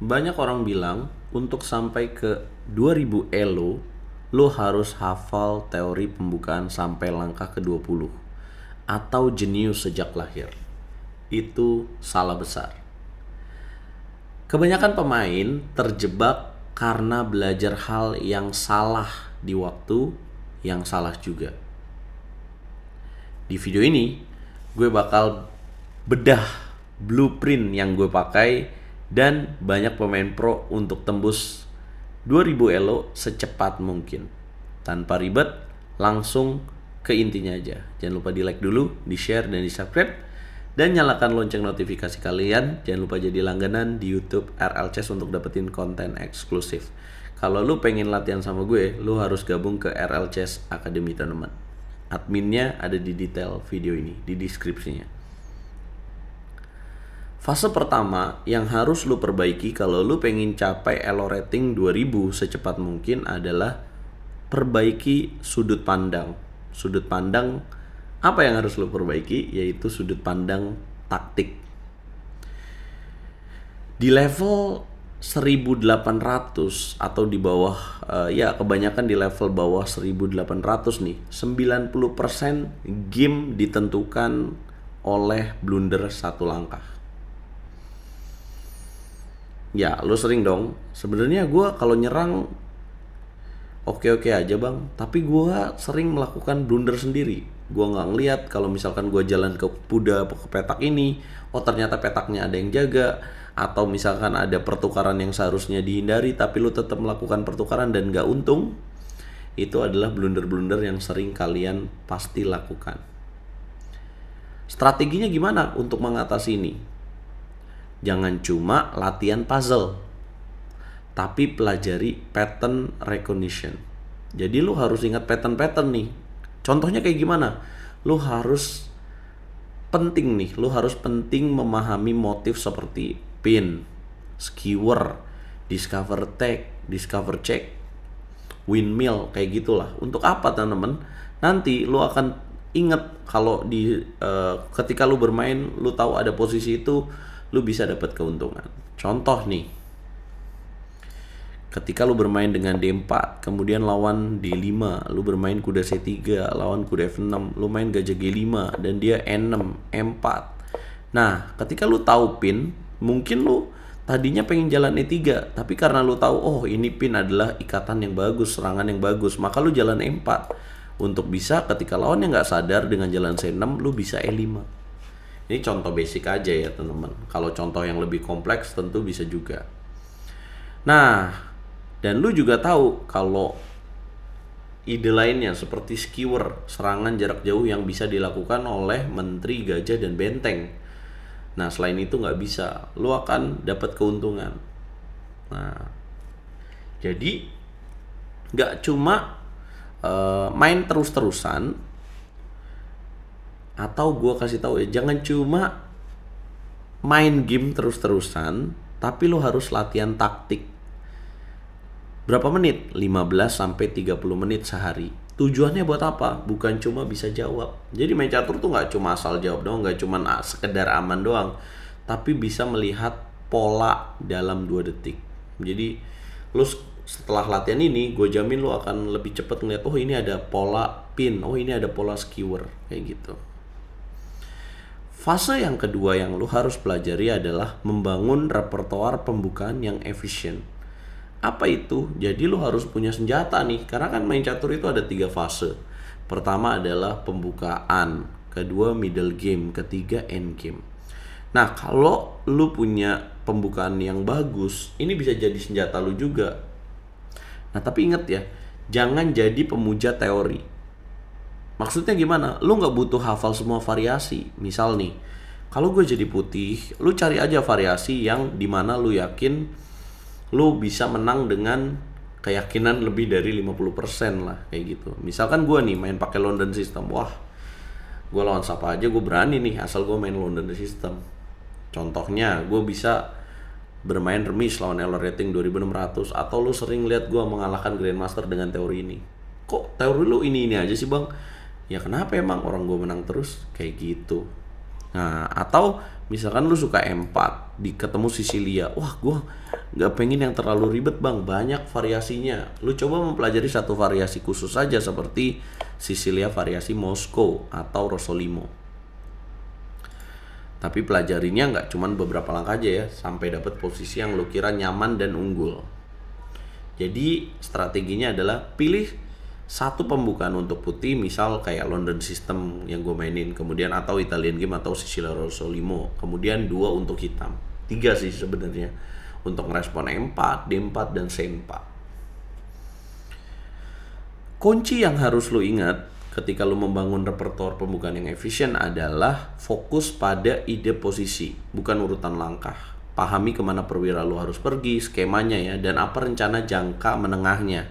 Banyak orang bilang untuk sampai ke 2000 elo, lo harus hafal teori pembukaan sampai langkah ke-20 atau jenius sejak lahir. Itu salah besar. Kebanyakan pemain terjebak karena belajar hal yang salah di waktu yang salah juga. Di video ini, gue bakal bedah blueprint yang gue pakai dan banyak pemain pro untuk tembus 2000 elo secepat mungkin. Tanpa ribet, langsung ke intinya aja. Jangan lupa di like dulu, di share dan di subscribe. Dan nyalakan lonceng notifikasi kalian. Jangan lupa jadi langganan di YouTube RL Chess untuk dapetin konten eksklusif. Kalau lu pengen latihan sama gue, lu harus gabung ke RL Chess Academy teman-teman. Adminnya ada di detail video ini, di deskripsinya. Fase pertama yang harus lu perbaiki kalau lu pengen capai elo rating 2000 secepat mungkin adalah perbaiki sudut pandang. Sudut pandang apa yang harus lu perbaiki? Yaitu sudut pandang taktik. Di level 1800 atau di bawah, ya kebanyakan di level bawah 1800 nih, 90% game ditentukan oleh blunder satu langkah. Ya, lu sering dong. Sebenarnya gue kalau nyerang oke-oke aja bang, tapi gue sering melakukan blunder sendiri. Gue nggak ngeliat kalau misalkan gue jalan ke ke petak ini, oh ternyata petaknya ada yang jaga, atau misalkan ada pertukaran yang seharusnya dihindari tapi lu tetap melakukan pertukaran dan nggak untung. Itu adalah blunder-blunder yang sering kalian pasti lakukan. Strateginya gimana untuk mengatasi ini? Jangan cuma latihan puzzle, tapi pelajari pattern recognition. Jadi lu harus ingat pattern-pattern nih. Contohnya kayak gimana? Lu harus penting memahami motif seperti pin, skewer, discover tag, discover check, windmill, kayak gitulah. Untuk apa teman-teman? Nanti lu akan ingat kalau ketika lu bermain, lu tahu ada posisi itu, lu bisa dapat keuntungan. Contoh nih, ketika lu bermain dengan D4, kemudian lawan D5, lu bermain kuda C3, lawan kuda F6, lu main gajah G5 dan dia N6, M4. Nah, ketika lu tahu pin, mungkin lu tadinya pengen jalan E3, tapi karena lu tahu oh ini pin adalah ikatan yang bagus, serangan yang bagus, maka lu jalan E4 untuk bisa ketika lawannya nggak sadar dengan jalan C6, lu bisa E5. Ini contoh basic aja ya teman-teman. Kalau contoh yang lebih kompleks tentu bisa juga. Nah, dan lu juga tahu kalau ide lainnya seperti skewer, serangan jarak jauh yang bisa dilakukan oleh menteri, gajah, dan benteng. Nah, selain itu nggak bisa, lu akan dapat keuntungan. Nah, jadi nggak cuma main terus-terusan, atau gue kasih tahu ya, jangan cuma main game terus-terusan, tapi lu harus latihan taktik. Berapa menit? 15 sampai 30 menit sehari. Tujuannya buat apa? Bukan cuma bisa jawab. Jadi main catur tuh nggak cuma asal jawab doang, nggak cuma sekedar aman doang, tapi bisa melihat pola dalam 2 detik. Jadi lu setelah latihan ini, gue jamin lu akan lebih cepat ngeliat, oh ini ada pola pin, oh ini ada pola skewer, kayak gitu. Fase yang kedua yang lu harus pelajari adalah membangun repertoar pembukaan yang efisien. Apa itu? Jadi lu harus punya senjata nih, karena kan main catur itu ada 3 fase. Pertama adalah pembukaan, kedua middle game, ketiga end game. Nah, kalau lu punya pembukaan yang bagus, ini bisa jadi senjata lu juga. Nah, tapi inget ya, jangan jadi pemuja teori. Maksudnya gimana? Lu nggak butuh hafal semua variasi. Misal nih, kalau gue jadi putih, lu cari aja variasi yang dimana lu yakin lu bisa menang dengan keyakinan lebih dari 50% lah, kayak gitu. Misalkan gue nih main pakai London System, wah, gue lawan siapa aja gue berani nih asal gue main London System. Contohnya, gue bisa bermain remis lawan elo rating 2600, atau lu sering lihat gue mengalahkan Grandmaster dengan teori ini. Kok teori lu ini aja sih bang? Ya kenapa emang orang gue menang terus? Kayak gitu. Nah, atau misalkan lu suka M4, ketemu Sicilia, wah gue Nggak pengen yang terlalu ribet bang, banyak variasinya. Lu coba mempelajari satu variasi khusus saja seperti Sicilia variasi Moskow atau Rossolimo. Tapi pelajarinya nggak cuman beberapa langkah aja ya, sampai dapat posisi yang lu kira nyaman dan unggul. Jadi strateginya adalah pilih satu pembukaan untuk putih, misal kayak London System yang gue mainin, kemudian atau Italian Game atau Sicilia Rossolimo, kemudian 2 untuk hitam. 3 sih sebenarnya untuk ngerespon E4, D4 dan C4. Kunci yang harus lu ingat ketika lu membangun repertoire pembukaan yang efisien adalah fokus pada ide posisi, bukan urutan langkah. Pahami kemana perwira lu harus pergi, skemanya ya, dan apa rencana jangka menengahnya.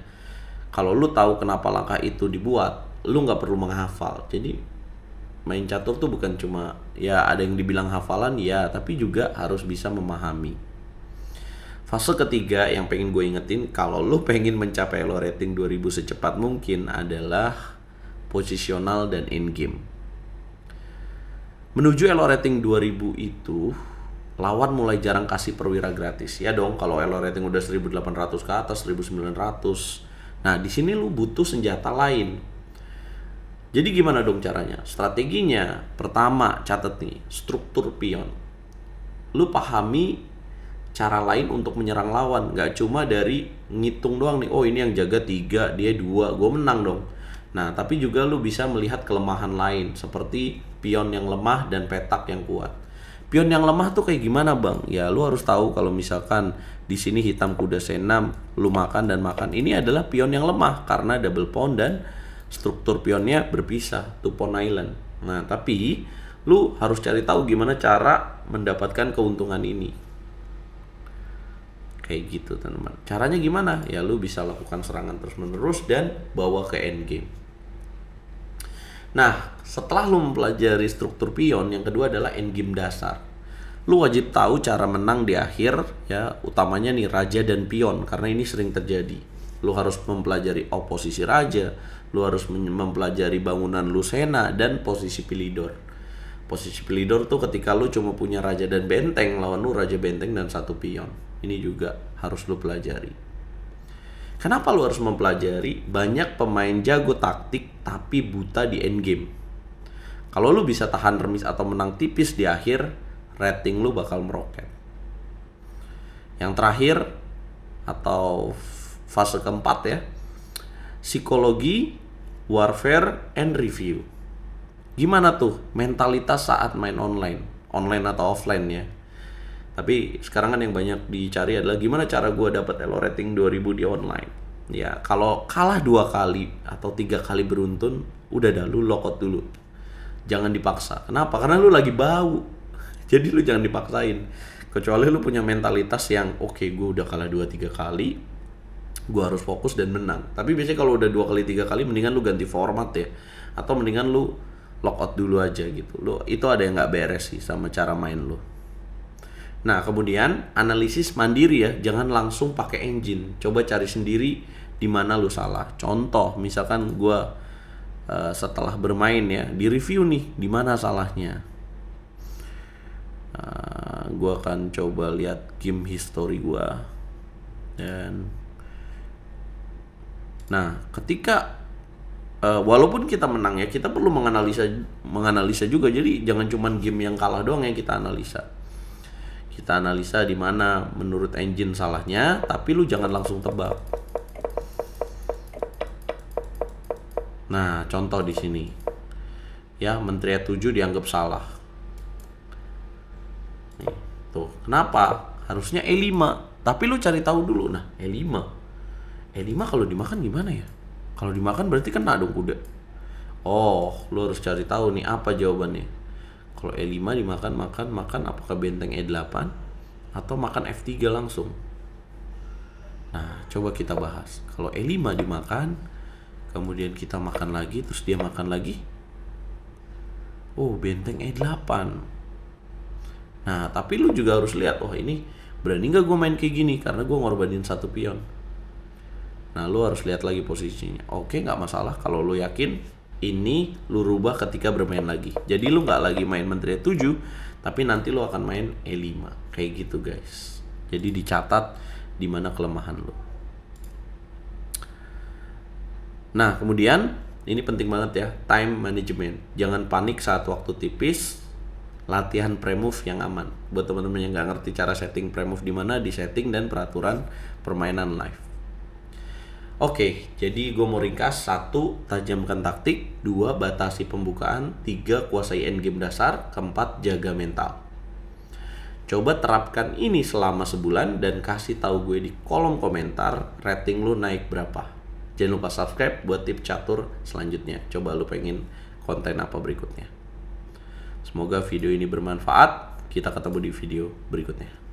Kalau lu tahu kenapa langkah itu dibuat, lu nggak perlu menghafal. Jadi main catur tuh bukan cuma ya ada yang dibilang hafalan ya, tapi juga harus bisa memahami. Fase ketiga yang pengen gue ingetin kalau lu pengen mencapai elo rating 2000 secepat mungkin adalah posisional dan endgame. Menuju elo rating 2000 itu, lawan mulai jarang kasih perwira gratis. Ya dong, kalau elo rating udah 1800 ke atas, 1900. Nah, di sini lu butuh senjata lain. Jadi gimana dong caranya? Strateginya, pertama, catat nih, struktur pion. Lu pahami cara lain untuk menyerang lawan, gak cuma dari ngitung doang nih, oh ini yang jaga 3, dia 2, gue menang dong. Nah, tapi juga lu bisa melihat kelemahan lain seperti pion yang lemah dan petak yang kuat. Pion yang lemah tuh kayak gimana bang? Ya lu harus tahu kalau misalkan di sini hitam kuda C6, lu makan dan makan. Ini adalah pion yang lemah karena double pawn dan struktur pionnya berpisah, two pawn island. Nah, tapi lu harus cari tahu gimana cara mendapatkan keuntungan ini. Kayak gitu teman-teman. Caranya gimana? Ya lu bisa lakukan serangan terus-menerus dan bawa ke endgame. Nah, setelah lu mempelajari struktur pion, yang kedua adalah endgame dasar. Lu wajib tahu cara menang di akhir, ya, utamanya nih raja dan pion, karena ini sering terjadi. Lu harus mempelajari oposisi raja, lu harus mempelajari bangunan Lucena dan posisi pilidor. Posisi pilidor tuh ketika lu cuma punya raja dan benteng, lawan lu raja benteng dan 1 pion. Ini juga harus lu pelajari. Kenapa lu harus mempelajari? Banyak pemain jago taktik tapi buta di endgame. Kalau lu bisa tahan remis atau menang tipis di akhir, rating lu bakal meroket. Yang terakhir atau fase keempat ya, psikologi, warfare, and review. Gimana tuh mentalitas saat main online atau offline ya? Tapi sekarang kan yang banyak dicari adalah gimana cara gue dapat elo rating 2000 di online. Ya kalau kalah 2 kali atau 3 kali beruntun, udah dah lu lock out dulu. Jangan dipaksa. Kenapa? Karena lu lagi bau. Jadi lu jangan dipaksain. Kecuali lu punya mentalitas yang oke, gue udah kalah 2-3 kali, gue harus fokus dan menang. Tapi biasanya kalau udah 2 kali 3 kali, mendingan lu ganti format ya. Atau mendingan lu lock out dulu aja gitu. Lu itu ada yang nggak beres sih sama cara main lu. Nah, kemudian analisis mandiri ya, jangan langsung pakai engine. Coba cari sendiri di mana lu salah. Contoh, misalkan gue setelah bermain ya, di review nih di mana salahnya. Gue akan coba lihat game history gue. Dan nah, ketika walaupun kita menang ya, kita perlu menganalisa juga. Jadi jangan cuman game yang kalah doang yang kita analisa. Kita analisa di mana menurut engine salahnya, tapi lu jangan langsung tebak. Nah, contoh di sini. Ya, Menteri 7 dianggap salah. Nih, tuh. Kenapa? Harusnya E5. Tapi lu cari tahu dulu. Nah, E5. E5 kalau dimakan gimana ya? Kalau dimakan berarti kena dong kuda. Oh, lu harus cari tahu nih apa jawabannya. Kalau E5 makan apakah benteng E8 atau makan F3 langsung? Nah, coba kita bahas. Kalau E5 dimakan, kemudian kita makan lagi, terus dia makan lagi. Oh, benteng E8. Nah, tapi lu juga harus lihat, oh ini berani nggak gue main kayak gini karena gue ngorbanin 1 pion. Nah, lu harus lihat lagi posisinya. Oke, nggak masalah kalau lu yakin. Ini lu rubah ketika bermain lagi. Jadi lu nggak lagi main Menteri 7, tapi nanti lu akan main E5. Kayak gitu guys. Jadi dicatat di mana kelemahan lo. Nah, kemudian ini penting banget ya, time management. Jangan panik saat waktu tipis. Latihan pre-move yang aman. Buat teman-teman yang nggak ngerti cara setting pre-move di mana, di setting dan peraturan permainan live. Oke, jadi gue mau ringkas. 1. Tajamkan taktik. 2. Batasi pembukaan. 3. Kuasai endgame dasar. 4. Jaga mental. Coba terapkan ini selama sebulan dan kasih tahu gue di kolom komentar rating lu naik berapa. Jangan lupa subscribe buat tips catur selanjutnya. Coba lu pengen konten apa berikutnya. Semoga video ini bermanfaat. Kita ketemu di video berikutnya.